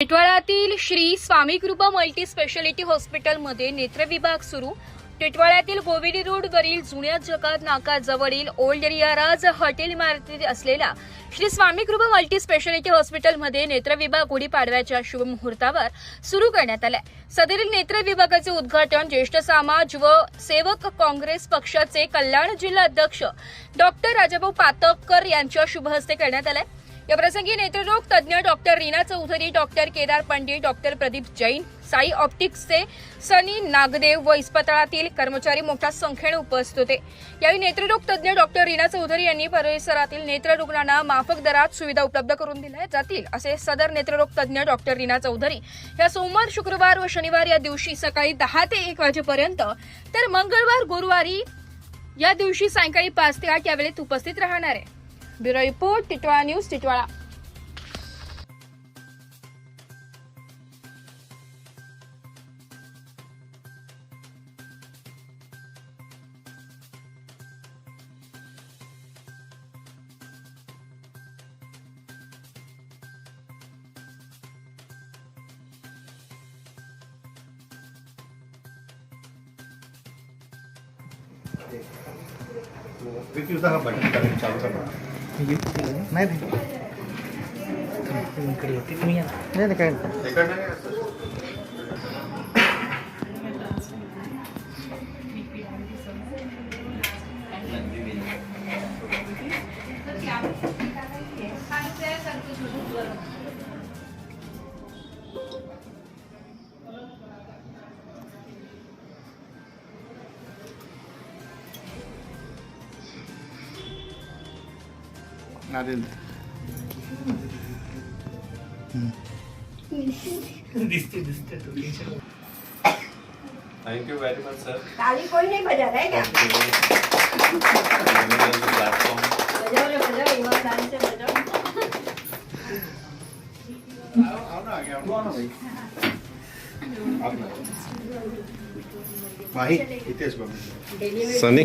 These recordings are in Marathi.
टिटवाळ्यातील श्री स्वामी कृपा मल्टी स्पेशालिटी हॉस्पिटलमध्ये नेत्र विभाग सुरू। टिटवाळ्यातील गोविरी रोड वरील जुन्या जगात नाकाजवळील ओल्ड रियाराज हॉटेल इमारतीत असलेल्या श्री स्वामी कृपा मल्टी स्पेशालिटी हॉस्पिटलमध्ये नेत्र विभाग गुढीपाडव्याच्या शुभ मुहूर्तावर सुरू करण्यात आलाय। सदरील नेत्र विभागाचे उद्घाटन ज्येष्ठ समाज व सेवक काँग्रेस पक्षाचे कल्याण जिल्हा अध्यक्ष डॉक्टर राजाभाऊ पातकर यांच्या शुभ हस्ते करण्यात आले। या प्रसंगी नेत्ररोग तज्ञ doctor Reena Chaudhari, doctor Kedar Pandit, doctor Pradeep Jain, Sai ऑप्टिक्सचे सनी नागदेव व इस्पितळातील कर्मचारी मोठ्या संख्येने उपस्थित होते। यावेळी नेत्ररोग तज्ञ डॉक्टर रीना चौधरी यांनी परिसरातील नेत्र रुग्णांना माफक दरात सुविधा उपलब्ध करून दिल्या जातील असे सदर नेत्ररोग तज्ञ डॉक्टर रीना चौधरी या सोमवार, शुक्रवार व शनिवार या दिवशी सकाळी 10 ते 1 वाजेपर्यंत तर मंगळवार, गुरुवारी या दिवशी सायंकाळी 5 ते 8 या वेळेत उपस्थित राहणार आहे। Bureau report, Titwala news, Titwala. हा बटन चालू करना नाही काय दिसते thank you very much sir. ताली कोई नहीं बजा रहा है क्या? प्लेटफॉर्म बजाओ बजाओ, ईमानदारी से बजाओ। भाई इथेच बघ सनी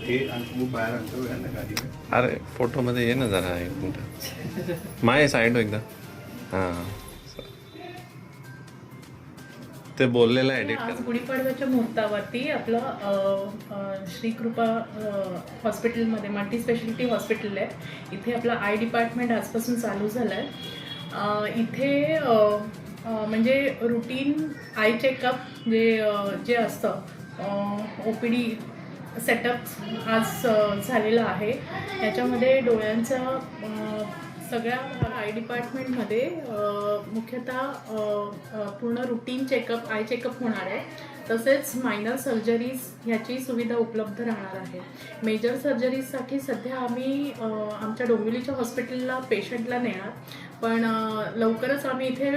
हे खूप बाहेर अंतर आहे ना गाडी में। अरे फोटो मध्ये ये ना जरा एक मिनिट माय साईड एकदा हां ते बोललेलं एडिट आज करा। गुढीपाडव्याच्या मुहूर्तावरती आपलं श्री कृपा हॉस्पिटलमध्ये मल्टी स्पेशालिटी हॉस्पिटल आहे। इथे आपला आय डिपार्टमेंट आजपासून चालू झालं आहे। इथे म्हणजे रुटीन आय चेकअप जे असतं ओ पी डी सेटअप आज झालेला आहे। याच्यामध्ये डोळ्यांचा सगळ्या आय डिपार्टमेंटमध्ये मुख्यतः पूर्ण रुटीन चेकअप आय चेकअप होणार आहे। तसेच मायनर सर्जरीज ह्याची सुविधा उपलब्ध राहणार आहे। मेजर सर्जरीजसाठी सध्या आम्ही आमच्या डोंबिवलीच्या हॉस्पिटलला पेशंटला नेणार, पण लवकरच आम्ही इथे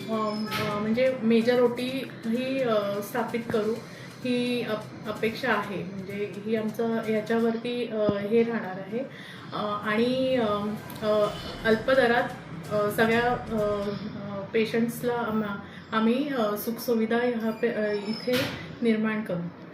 म्हणजे मेजर ओटी ही स्थापित करू ही अपेक्षा आहे। म्हणजे ही आमचं याच्यावरती हे राहणार आहे आणि अल्प दरात सगळ्या पेशंट्सला आम्ही सुखसुविधा इथे निर्माण करू।